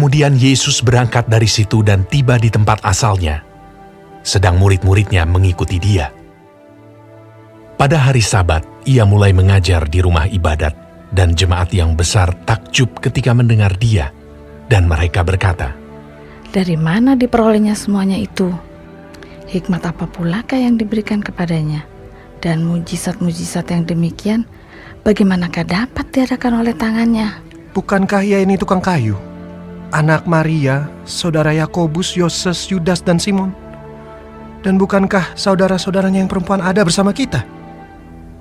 Kemudian Yesus berangkat dari situ dan tiba di tempat asalnya, sedang murid-muridnya mengikuti dia. Pada hari Sabat, ia mulai mengajar di rumah ibadat, dan jemaat yang besar takjub ketika mendengar dia, dan mereka berkata, Dari mana diperolehnya semuanya itu? Hikmat apa pulakah yang diberikan kepadanya? Dan mujizat-mujizat yang demikian, bagaimanakah dapat diadakan oleh tangannya? Bukankah ia ini tukang kayu? Anak Maria, saudara Yakobus, Yoses, Yudas, dan Simon? Dan bukankah saudara-saudaranya yang perempuan ada bersama kita?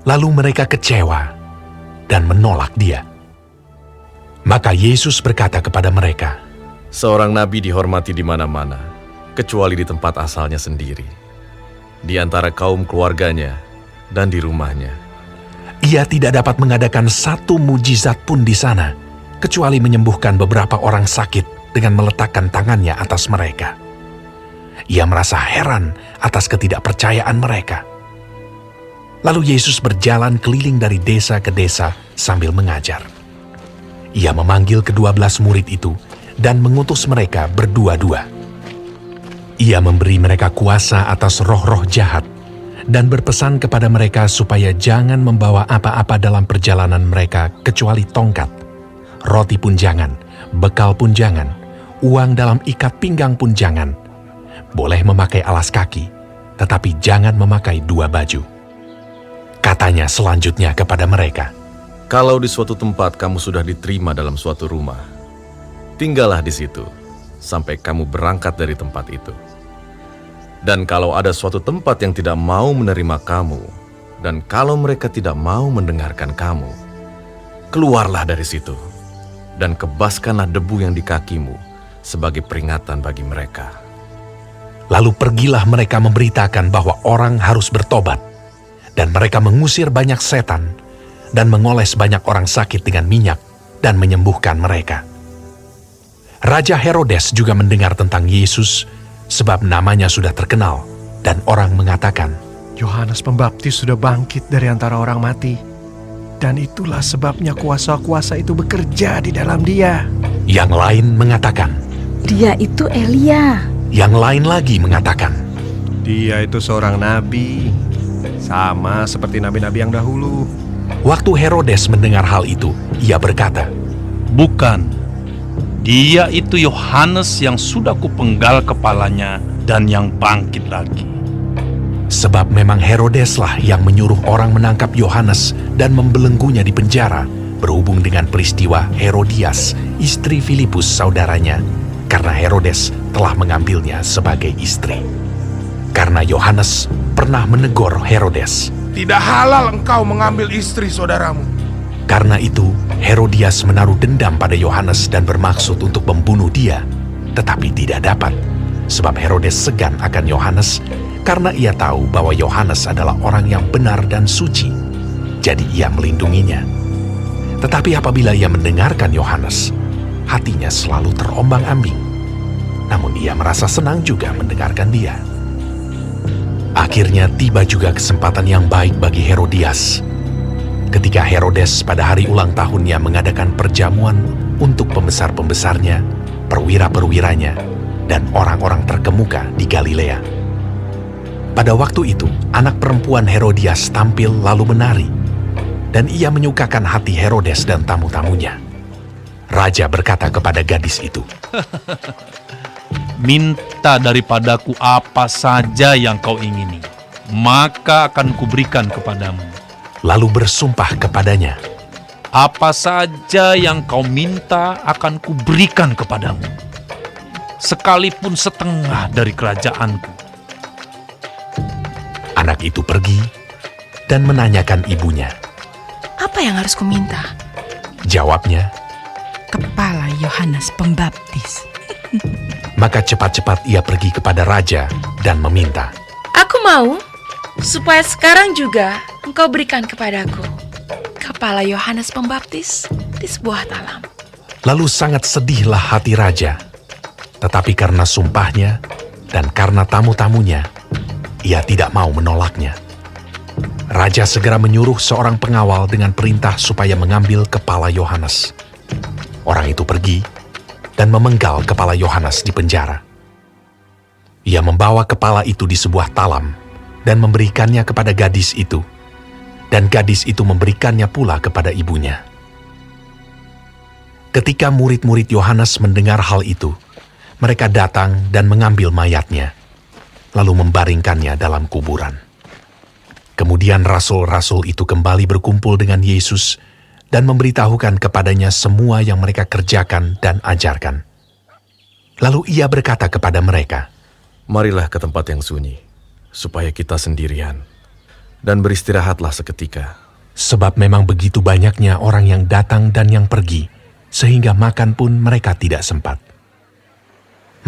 Lalu mereka kecewa dan menolak dia. Maka Yesus berkata kepada mereka, Seorang nabi dihormati di mana-mana, kecuali di tempat asalnya sendiri, di antara kaum keluarganya dan di rumahnya. ia tidak dapat mengadakan satu mujizat pun di sana, kecuali menyembuhkan beberapa orang sakit dengan meletakkan tangannya atas mereka. Ia merasa heran atas ketidakpercayaan mereka. Lalu Yesus berjalan keliling dari desa ke desa sambil mengajar. Ia memanggil ke-12 murid itu dan mengutus mereka berdua-dua. Ia memberi mereka kuasa atas roh-roh jahat dan berpesan kepada mereka supaya jangan membawa apa-apa dalam perjalanan mereka kecuali tongkat, roti pun jangan, bekal pun jangan, uang dalam ikat pinggang pun jangan. Boleh memakai alas kaki, tetapi jangan memakai 2 baju. Katanya selanjutnya kepada mereka, Kalau di suatu tempat kamu sudah diterima dalam suatu rumah, tinggallah di situ sampai kamu berangkat dari tempat itu. Dan kalau ada suatu tempat yang tidak mau menerima kamu, dan kalau mereka tidak mau mendengarkan kamu, keluarlah dari situ, dan kebaskanlah debu yang di kakimu sebagai peringatan bagi mereka. Lalu pergilah mereka memberitakan bahwa orang harus bertobat, dan mereka mengusir banyak setan, dan mengoles banyak orang sakit dengan minyak, dan menyembuhkan mereka. Raja Herodes juga mendengar tentang Yesus, sebab namanya sudah terkenal, dan orang mengatakan, Yohanes Pembaptis sudah bangkit dari antara orang mati, dan itulah sebabnya kuasa-kuasa itu bekerja di dalam dia. Yang lain mengatakan, Dia itu Elia. yang lain lagi mengatakan, Dia itu seorang nabi, sama seperti nabi-nabi yang dahulu. Waktu Herodes mendengar hal itu, ia berkata, Bukan, dia itu Yohanes yang sudah kupenggal kepalanya dan yang bangkit lagi. sebab memang Herodeslah yang menyuruh orang menangkap Yohanes dan membelenggunya di penjara berhubung dengan peristiwa Herodias, istri Filipus saudaranya, karena Herodes telah mengambilnya sebagai istri. Karena Yohanes pernah menegur Herodes. Tidak halal engkau mengambil istri saudaramu. Karena itu, Herodias menaruh dendam pada Yohanes dan bermaksud untuk membunuh dia, tetapi tidak dapat, sebab Herodes segan akan Yohanes, karena ia tahu bahwa Yohanes adalah orang yang benar dan suci. Jadi ia melindunginya. Tetapi apabila ia mendengarkan Yohanes, hatinya selalu terombang-ambing. Namun ia merasa senang juga mendengarkan dia. Akhirnya tiba juga kesempatan yang baik bagi Herodias. Ketika Herodes pada hari ulang tahunnya mengadakan perjamuan untuk pembesar-pembesarnya, perwira-perwiranya, dan orang-orang terkemuka di Galilea. Pada waktu itu, anak perempuan Herodias tampil lalu menari, dan ia menyukakan hati Herodes dan tamu-tamunya. Raja berkata kepada gadis itu, Minta daripadaku apa saja yang kau ingini, maka akan kuberikan kepadamu. lalu bersumpah kepadanya, Apa saja yang kau minta akan kuberikan kepadamu, sekalipun setengah dari kerajaanku. Anak itu pergi dan menanyakan ibunya. Apa yang harus kuminta? Jawabnya, Kepala Yohanes Pembaptis. maka cepat-cepat ia pergi kepada raja dan meminta. Aku mau supaya sekarang juga engkau berikan kepadaku kepala Yohanes Pembaptis di sebuah talam. Lalu sangat sedihlah hati raja, tetapi karena sumpahnya dan karena tamu-tamunya, ia tidak mau menolaknya. Raja segera menyuruh seorang pengawal dengan perintah supaya mengambil kepala Yohanes. Orang itu pergi dan memenggal kepala Yohanes di penjara. Ia membawa kepala itu di sebuah talam dan memberikannya kepada gadis itu, dan gadis itu memberikannya pula kepada ibunya. Ketika murid-murid Yohanes mendengar hal itu, mereka datang dan mengambil mayatnya, lalu membaringkannya dalam kuburan. Kemudian rasul-rasul itu kembali berkumpul dengan Yesus dan memberitahukan kepadanya semua yang mereka kerjakan dan ajarkan. Lalu ia berkata kepada mereka, Marilah ke tempat yang sunyi, supaya kita sendirian, dan beristirahatlah seketika. sebab memang begitu banyaknya orang yang datang dan yang pergi, sehingga makan pun mereka tidak sempat.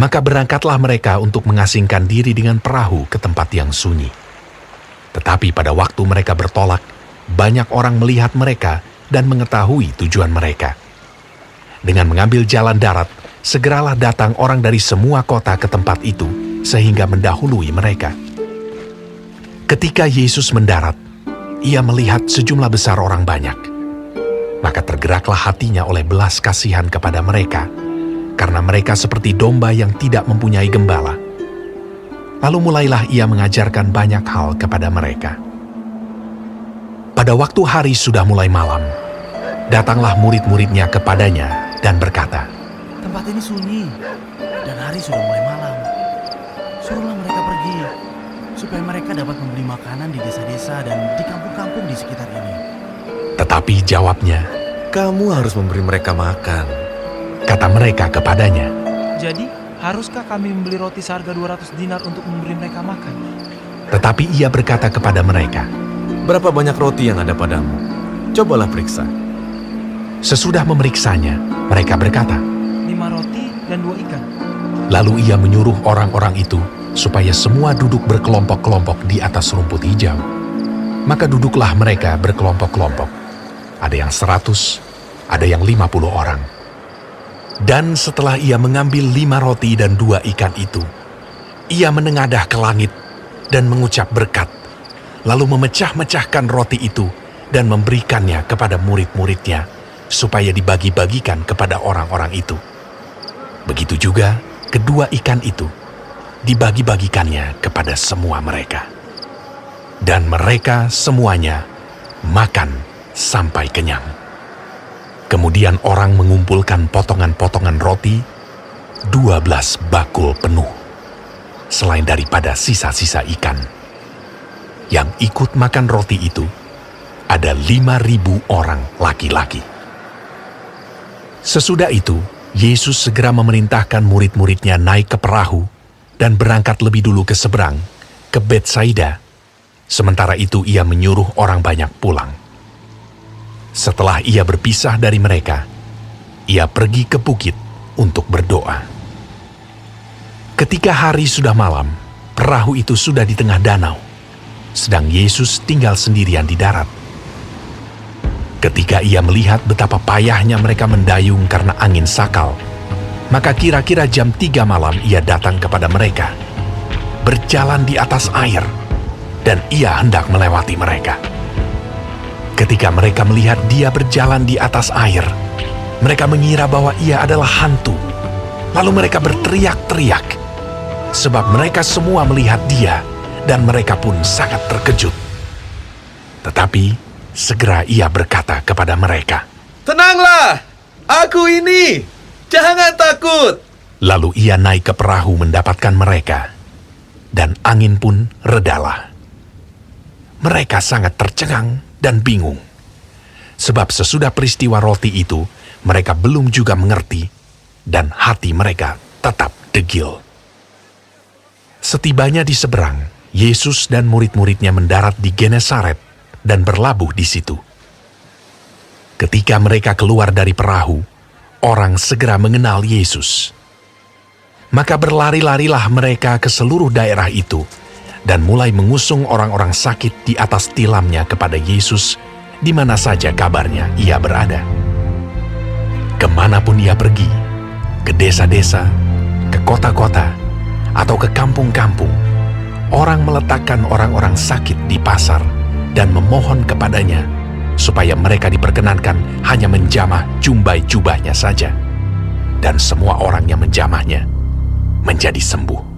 Maka berangkatlah mereka untuk mengasingkan diri dengan perahu ke tempat yang sunyi. Tetapi pada waktu mereka bertolak, banyak orang melihat mereka dan mengetahui tujuan mereka. Dengan mengambil jalan darat, segeralah datang orang dari semua kota ke tempat itu, sehingga mendahului mereka. Ketika Yesus mendarat, ia melihat sejumlah besar orang banyak. Maka tergeraklah hatinya oleh belas kasihan kepada mereka, karena mereka seperti domba yang tidak mempunyai gembala. Lalu mulailah ia mengajarkan banyak hal kepada mereka. Pada waktu hari sudah mulai malam, datanglah murid-muridnya kepadanya dan berkata, Tempat ini sunyi, dan hari sudah mulai malam. Suruhlah mereka pergi, supaya mereka dapat membeli makanan di desa-desa dan di kampung-kampung di sekitar ini. Tetapi jawabnya, Kamu harus memberi mereka makan. kata mereka kepadanya, Jadi, haruskah kami membeli roti seharga 200 dinar untuk memberi mereka makan? tetapi ia berkata kepada mereka, Berapa banyak roti yang ada padamu? Cobalah periksa. sesudah memeriksanya, mereka berkata, 5 roti dan 2 ikan. lalu ia menyuruh orang-orang itu supaya semua duduk berkelompok-kelompok di atas rumput hijau. Maka duduklah mereka berkelompok-kelompok. Ada yang 100, ada yang 50 orang. Dan setelah ia mengambil 5 roti dan 2 ikan itu, ia menengadah ke langit dan mengucap berkat, lalu memecah-mecahkan roti itu dan memberikannya kepada murid-muridnya, supaya dibagi-bagikan kepada orang-orang itu. Begitu juga kedua ikan itu dibagi-bagikannya kepada semua mereka. Dan mereka semuanya makan sampai kenyang. Kemudian orang mengumpulkan potongan-potongan roti 12 bakul penuh, selain daripada sisa-sisa ikan. Yang ikut makan roti itu ada 5.000 orang laki-laki. Sesudah itu, Yesus segera memerintahkan murid-muridnya naik ke perahu dan berangkat lebih dulu ke seberang, ke Betsaida. Sementara itu ia menyuruh orang banyak pulang. Setelah ia berpisah dari mereka, ia pergi ke bukit untuk berdoa. Ketika hari sudah malam, perahu itu sudah di tengah danau, sedang Yesus tinggal sendirian di darat. Ketika ia melihat betapa payahnya mereka mendayung karena angin sakal, maka kira-kira jam 3 malam ia datang kepada mereka, berjalan di atas air, dan ia hendak melewati mereka. Ketika mereka melihat dia berjalan di atas air, mereka mengira bahwa ia adalah hantu. Lalu mereka berteriak-teriak, sebab mereka semua melihat dia, dan mereka pun sangat terkejut. Tetapi segera ia berkata kepada mereka, Tenanglah, aku ini, jangan takut. Lalu ia naik ke perahu mendapatkan mereka, dan angin pun redalah. Mereka sangat tercengang dan bingung, sebab sesudah peristiwa roti itu, mereka belum juga mengerti, dan hati mereka tetap degil. Setibanya di seberang, Yesus dan murid-muridnya mendarat di Genesaret dan berlabuh di situ. Ketika mereka keluar dari perahu, orang segera mengenal Yesus. Maka berlari-larilah mereka ke seluruh daerah itu dan mulai mengusung orang-orang sakit di atas tilamnya kepada Yesus di mana saja kabarnya ia berada. Kemanapun ia pergi, ke desa-desa, ke kota-kota, atau ke kampung-kampung, orang meletakkan orang-orang sakit di pasar dan memohon kepadanya supaya mereka diperkenankan hanya menjamah jumbai jubahnya saja. dan semua orang yang menjamahnya menjadi sembuh.